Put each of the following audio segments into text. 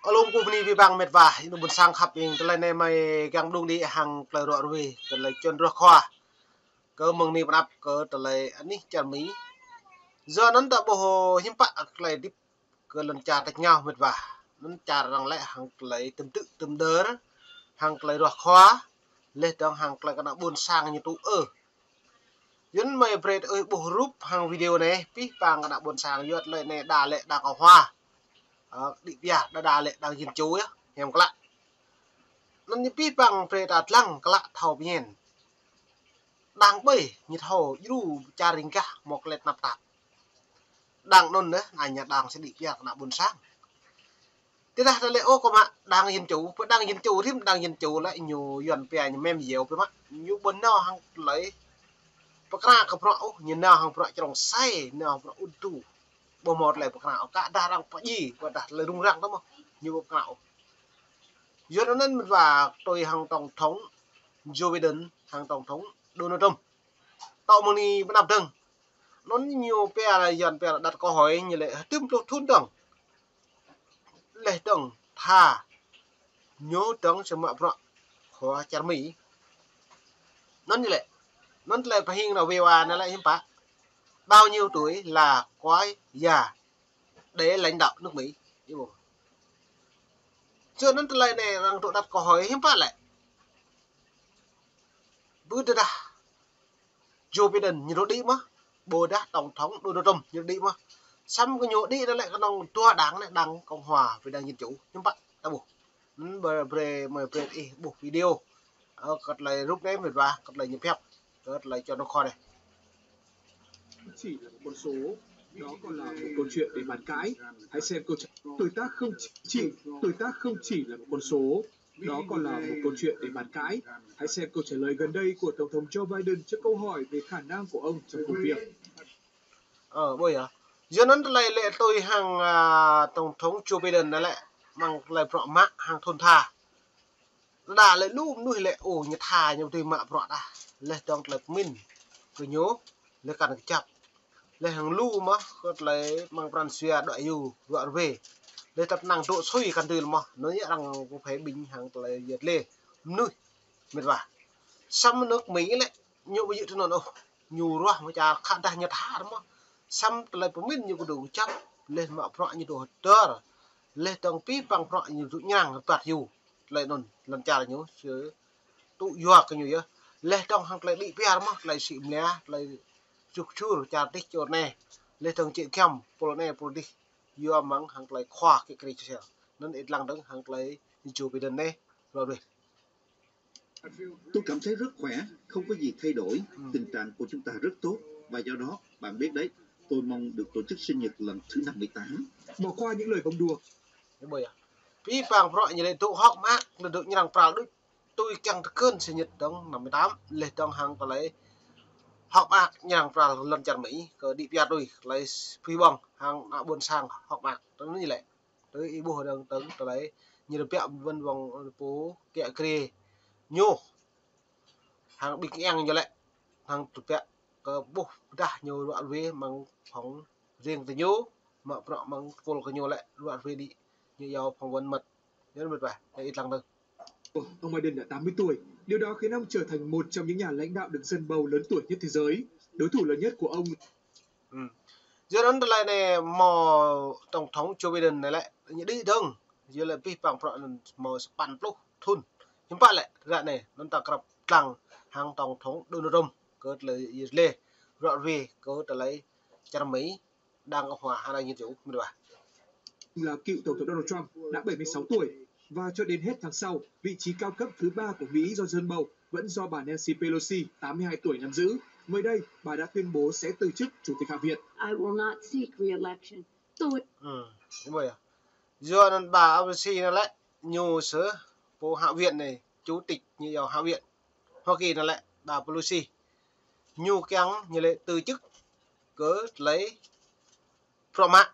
Alum ku ni bang met va inu bun sang khap ing tele ne mai gang dung di hang tle ro wi tele chon ro khoa ke mong ni prap ke tele ani chan mi giờ nó đã bộ hiếm bạ lại đi ke lần cha tách nhau met va nó cha rằng lại hang lấy tâm tự tâm đớ đó hang lấy ro khoa lên trong hang lấy cái nào bun sang như tu dân mày bread ơi bộ group hang video này pi bang cái nào bun sang yết lại này đà lệ đà cỏ hoa đi bia đà lệ đà hiền chú á em các bạnนั่นยี่ปีบังเปรตอัดลังกละเท่าเพียนดังไปยี่เท่ายูจาริงกะหมกเล็ดนับตักดังนนเนอะนายดังสดิยากนับบุญสร้างที่ได้ทะเลโอ้ก็มาดังยินจูเพื่อดังยินจูที่ดังยินจูแล้วอยู่ย่อนเปียอยู่แม่เหี่ยวไปมั้ยอยู่บนนอหังไหลปากกากับเพราะยินนอหังเพราะจงไส้นอเพราะอุดตูบ่หมดเลยปากกาเอากะดารังปะยี่ก็ดัดเลยรุงรังต้องมั้งอยู่ปากกาdo đó nên và tôi hàng tổng thống Joe Biden hàng tổng thống Donald Trump tạo một ni bắt đầu từng nó nhiều phe là dần phe là đặt câu hỏi như lệ tiếp tục thun tưởng lệ tưởng thà nhớ tưởng sẽ mở rộng của cha Mỹ nó như lệ phải hình là về nó lại hiếm phá bao nhiêu tuổi là quá già để lãnh đạo nước Mỹ cho nên lại này rằng tụi đặt câu hỏi hiếm phát lại bữa đó Joe Biden như nó đi mà bồ đã tổng thống Donald Trump như đi mà xăm cái nhổ đi nó lại cái nòng tua đáng lại đảng cộng hòa với đảng dân chủ nhưng bạn ta buộc về mời về buộc video cất lại lúc đấy mình và cất lại những phép cất lại cho nó kho này chỉ là một con số đó còn là một câu chuyện để bàn cãi. Hãy xem câu trả lời. Tuổi tác không chỉ là một con số, đó còn là một câu chuyện để bàn cãi. Hãy xem câu trả lời gần đây của Tổng thống Joe Biden trước câu hỏi về khả năng của ông trong công việc. Bây giờ giờ nó lại lệ tôi hàng Tổng thống Joe Biden đó lại mang lại bọ mạ hàng thôn thà đã lại lúc nuôi lệ ổ như thà như tôi mạ bọ đã lại trong lại mình cứ nhớ lại cả cái chập lại hàng lu mà có lấy mang Francia đợi dù gọi về để tập năng độ suy cần từ mà nó nhẹ rằng cũng phải bình hàng lại diệt lê nuôi mệt vả xăm nước Mỹ lại nhiều bây giờ thế nào đâu nhiều rồi mà cha khăn ta nhật thả đúng không xăm lại của mình nhiều cái đồ chấp lên mà bọ như đồ tơ lên tầng pi bằng bọ như tụ nhang toạt dù lại nôn lần cha là nhớ chứ tụ dọa cái nhiều lên trong hàng lại bị bia mà lại xịm lé lại chụp chua cha tích chỗ này lên tầng chuyện kem polone politi do mắng hàng lại khoa cái chơi nên ít lăng đứng hàng lại Joe Biden này rồi rồi tôi cảm thấy rất khỏe, không có gì thay đổi, tình trạng của chúng ta rất tốt và do đó bạn biết đấy, tôi mong được tổ chức sinh nhật lần thứ 58. Bỏ qua những lời bông đùa. Thế bây giờ, pi bằng rõ như này tụ họ mát được như rằng vào đức tôi càng cơn sinh nhật trong 58 lên trong hàng ta lấy học mạc như rằng vào lần chặt Mỹ có đi bia rồi lấy phi bằng hàng đã buôn sang học mạc tới như vậy tới ý bùa đường tới ta lấy như được bẹo vân vòng phố kẹo kề nhô hàng bị cái như vậy hàng tụt bẹo có bùa đã nhiều đoạn về bằng phóng riêng từ nhô mà bọ bằng phô cái nhô lại đoạn về đi như giàu phỏng vấn mật rất mệt vậy ít lăng đâu. Ông Biden đã 80 tuổi, điều đó khiến ông trở thành một trong những nhà lãnh đạo được dân bầu lớn tuổi nhất thế giới. Đối thủ lớn nhất của ông. Giờ đó lại này mò tổng thống Joe Biden này lại như đi đông, giờ lại bị bằng phở mò span lúc thun, nhưng bạn lại đoạn này nó ta gặp rằng hàng tổng thống Donald Trump có lấy lê rõ về có lấy cha Mỹ đang ở hòa hai đại dân chủ được à? Là cựu tổng thống Donald Trump đã 76 tuổi. Và cho đến hết tháng sau, vị trí cao cấp thứ 3 của Mỹ do dân bầu vẫn do bà Nancy Pelosi, 82 tuổi nắm giữ. Mới đây, bà đã tuyên bố sẽ từ chức Chủ tịch Hạ viện. I will not seek re-election. Đúng rồi. Do bà Pelosi nó lại nhiều sớ phố Hạ viện này, chủ tịch như vào Hạ viện Hoa Kỳ nó lại bà Pelosi nhiều kén như lệ từ chức cớ lấy pro mạng.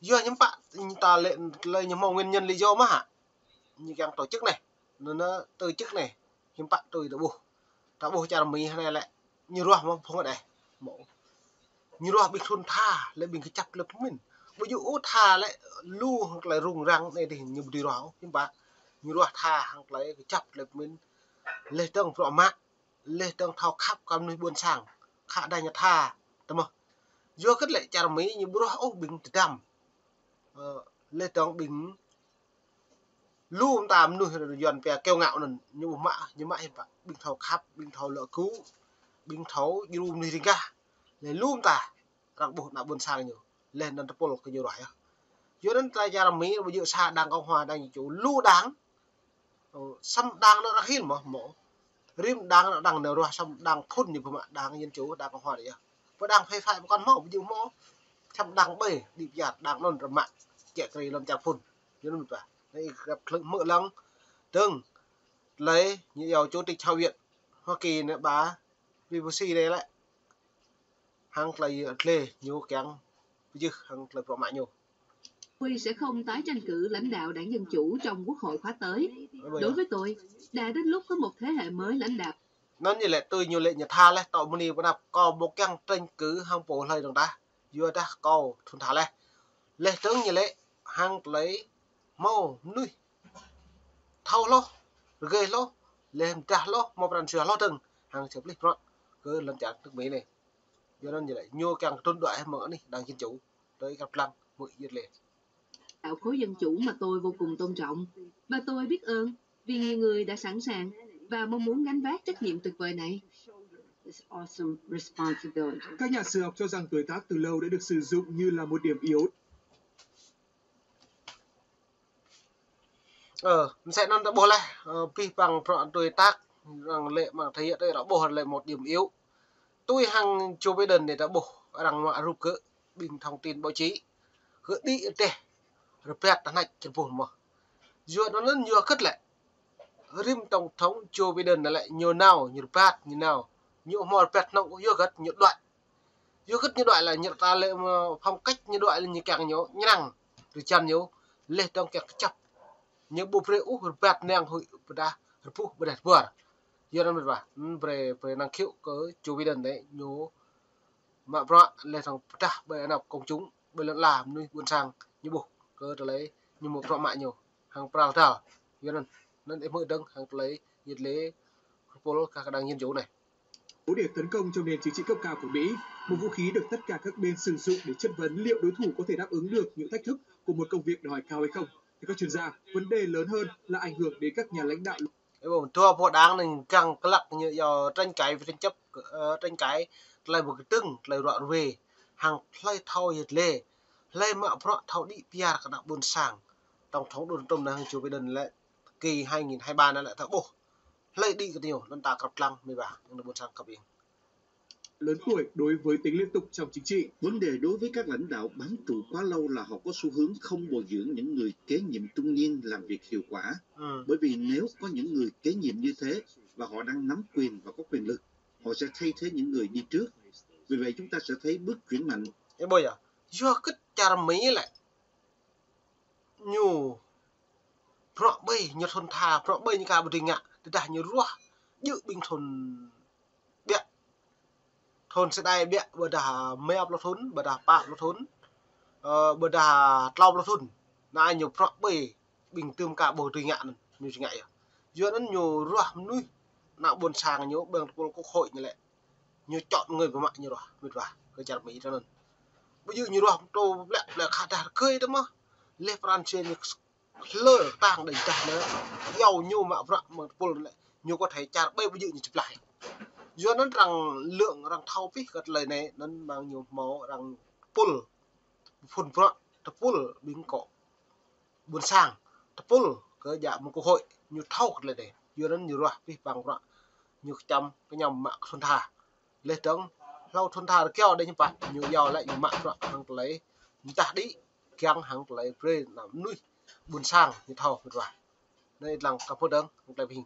Do những bạn ta lên những nguyên nhân lý do mà hả như cái tổ chức này nó từ chức này những bạn tôi đã bù cha mình này lại như rồi không ở đây mẫu như rồi bị thôn tha lên bình cái chặt lực mình bây giờ tha lại lu hoặc là rung răng này thì như đi đó nhưng bà như đó tha hoặc là cái chấp là mình lên tầng rõ mát lên tầng thao khắp cầm nuôi buôn sang khá đa nhà tha đúng không do kết lại chả mấy như bữa đó bình đầm lên tầng bình lu ông ta nuôi dọn về kêu ngạo nè như mạ hiện tại bình thầu khắp bình thầu lỡ cứu bình thầu như lu đi ra để lu ông ta rằng bộ nào buôn sang nhiều lên nên tapol cái nhiều loại do đến ta ra mấy bây giờ xa đang cộng hòa đang chủ lu đáng xăm đang nó đã hiền mà mổ rim đang nó đang nở ra xăm đang phun như vậy đang dân chủ đang cộng hòa đấy và đang phê phai một con mỏ bây giờ mỏ xăm đang bể đi giạt đang non rầm mạng chạy cây làm chạc phun cho nên vậy đây gặp mỡ lăng từng lấy như dầu chủ tịch Hạ viện Hoa Kỳ nữa bà BBC đây lại hàng lấy lê nhiều kén chứ hàng lấy rõ mạng nhiều. Tôi sẽ không tái tranh cử lãnh đạo đảng Dân Chủ trong Quốc hội khóa tới. Đối với tôi, đã đến lúc có một thế hệ mới lãnh đạo. Nó như lệ tôi nhiều lệ nhà tha lệ tạo money bắt có một keng tranh cử hàng bộ lời đồng ta vừa ta có thuần thả lệ tướng như lệ hàng lấy màu nuôi thâu lo ghê lo lên trả lo một lần sửa lo từng hàng chụp lịch rồi cứ lần trả được mấy này cho nên như vậy nhiều càng tuân đoại mở đi đang Dân Chủ tới gặp lăng mũi giết lệ Đạo khối Dân Chủ mà tôi vô cùng tôn trọng và tôi biết ơn vì nhiều người đã sẵn sàng và mong muốn gánh vác trách nhiệm tuyệt vời này. Các nhà sử học cho rằng tuổi tác từ lâu đã được sử dụng như là một điểm yếu. Sẽ nó đã bổ lại vì bằng tuổi tác rằng lệ mà thể hiện đây đã bổ lại một điểm yếu tôi hàng Joe Biden để đã bổ rằng ngoại rụp cỡ bình thông tin báo chí gỡ đi tè rồi pet đã nạch trên vùng mà dựa nó lên nhiều cất lại rim tổng thống Joe Biden lại nhiều nào nhiều pet như nào nhiều mò pet nó cũng nhiều gật nhiều đoạn là nhiều ta lệ phong cách như đoạn là như càng nhiều như năng rồi chăn nhiều lệ trong kẹt chập những bộ phim rồi pet nang hội đã phu bật vừa do nên mà về năng khiếu có Joe Biden đấy nhiều mà bro lệ thằng ta bởi nào công chúng bởi lần làm nuôi buôn sang như bộ cơ trở lấy như một trọ mại nhiều hàng prao thảo cho nên để mở đấng hàng lấy nhiệt lễ polo các đang nghiên cứu này Để tấn công trong nền chính trị cấp cao của Mỹ, một vũ khí được tất cả các bên sử dụng để chất vấn liệu đối thủ có thể đáp ứng được những thách thức của một công việc đòi hỏi cao hay không. Thì các chuyên gia, vấn đề lớn hơn là ảnh hưởng đến các nhà lãnh đạo. Thua bộ đáng này càng lắc như do tranh cãi với tranh chấp tranh cãi lại một cái tưng lại đoạn về hàng play thao nhiệt lệ lại mà pro thao đi PR các đạo buôn sàng tổng thống Donald Trump đang Joe Biden lại kỳ 2023 này lại thao bổ lại đi cái nhiều nên ta cặp lăng 13 nhưng buôn sang cặp yên lớn tuổi đối với tính liên tục trong chính trị. Vấn đề đối với các lãnh đạo bám trụ quá lâu là họ có xu hướng không bồi dưỡng những người kế nhiệm trung niên làm việc hiệu quả. Bởi vì nếu có những người kế nhiệm như thế và họ đang nắm quyền và có quyền lực, họ sẽ thay thế những người đi trước. Vì vậy chúng ta sẽ thấy bước chuyển mạnh. Thế bây giờ do cứ chả mấy lại nhiều pro bay như thôn thà pro bay như cả một tình ạ để đã như rùa dự bình thôn bẹ thôn sẽ đây bẹ bờ đà mê áp lo thốn bờ đà bạc lo thốn bờ đà lau lo thốn là nhiều pro bay bình tươm cả bờ tình ạ như tình ạ do nó nhiều rùa nuôi nạo buồn sàng nhiều bằng quốc hội như lệ nhiều chọn người của mạng như rồi mệt vào cái chặt mỹ cho nên bây giờ như rồi tôi lại khá là cười đó mà Le France như lơ tàng đỉnh trả nữa giàu nhiều mà vợ mà pol lại nhiều có thể chặt bây giờ như chụp lại do nó rằng lượng rằng thau phí gật lời này nó bao nhiêu máu rằng pol phun vợ tập pol biến cọ buồn sang tập pol cái dạ một cuộc hội nhiều thau lời này do nó nhiều rồi vì bằng vợ nhiều trăm cái nhầm mạng xuân thà lên trống lâu xuân thà kêu đây như vậy nhiều giàu lại nhiều mạng vợ hàng lấy ta đi keng hàng lấy pre làm nuôi buồn sang như thầu rồi đây là cặp phốt đơn lại hình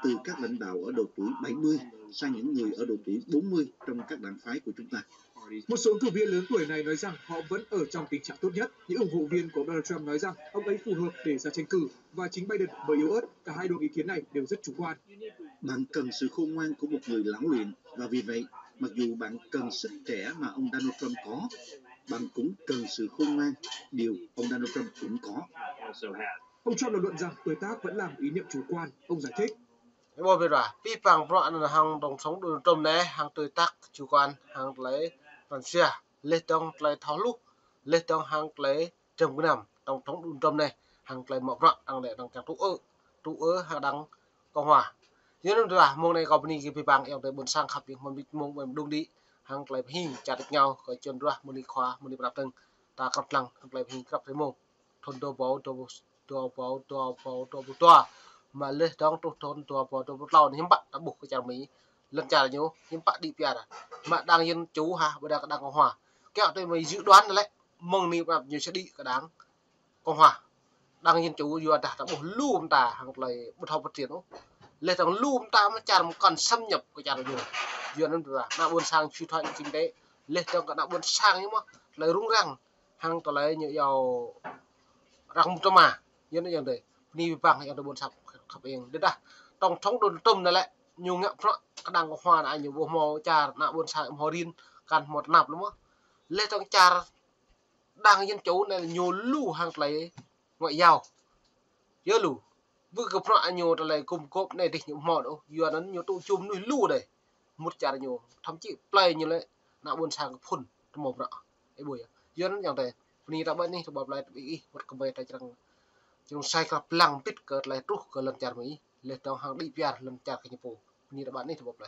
từ các lãnh đạo ở độ tuổi 70 sang những người ở độ tuổi 40 trong các đảng phái của chúng ta. Một số ứng cử viên lớn tuổi này nói rằng họ vẫn ở trong tình trạng tốt nhất. Những ủng hộ viên của Donald Trump nói rằng ông ấy phù hợp để ra tranh cử và chính Biden mới yếu ớt. Cả hai luồng ý kiến này đều rất chủ quan. Bạn cần sự khôn ngoan của một người lão luyện và vì vậy, mặc dù bạn cần sức trẻ mà ông Donald Trump có, bạn cũng cần sự khôn ngoan, điều ông Donald Trump cũng có. Ông Trump lập luận rằng tuổi tác vẫn làm ý niệm chủ quan. Ông giải thích. Bộ về rồi, pi bằng bọn là hàng đồng sống đường trôm này, hàng tuổi tác chủ quan, hàng lấy toàn xe, lên trong lấy tháo lúc, lên trong hàng lấy trồng cái nằm đồng sống đường trôm này, hàng lấy mọc rọn, hàng lấy đồng chẳng tụ hàng đăng cộng hòa. Nhớ đúng là môn này có bên cái bằng em tới bốn sang khắp những môn mình đúng đi, hàng lấy hình chặt được nhau, cái chân ra môn đi khoa, môn đi đạp từng, ta cặp lăng, hàng lấy hình cặp với môn, thôn đồ báu mà lên trong thôn tua lao hiếm bạn đã buộc cái chàng Mỹ lần trả nhau hiếm bạn đi bia mà đang yên chú ha bây giờ đang cộng hòa kéo tôi mới dự đoán là đấy mong ni gặp nhiều sẽ đi cả đáng cộng hòa đang yên chú vừa đã buộc lùm ta hàng lời một học phát triển đó lên trong lùm ta mới trả một còn xâm nhập của chàng nhiều vừa nên là đã buôn sang suy thoái kinh tế lên trong cả đã buôn sang nhưng mà lời rung răng hàng tờ lấy nhiều giàu răng cho mà như thế này ni vàng hay là buôn sập khắp eng đấy đã trong sống đồn tôm này lại nhiều ngẹo nó đang có hoa này nhiều bộ mò trà nạ buôn sập mò rin cần một nạp đúng không lên trong trà đang dân chủ này nhiều lù hàng lấy ngoại giao nhớ lù vừa gặp nó nhiều là cùng cốp này thì nhiều mò đâu vừa nó nhiều tụ chùm nuôi lù đây một trà nhiều thậm chí play như vậy nạ buôn sang phun một nọ cái buổi vừa nóอย่างไรนี่เราไม่นี่จะบอกอะไรอีกมันก็ไม่ได้จังsaiกับลังปิดเกิดอะไรทุกเกิดลังจานมีเลยต้องหางดีพิจารลังจานกันญี่ปุ่นนี่เราบ้านนี่จะบอกอะไร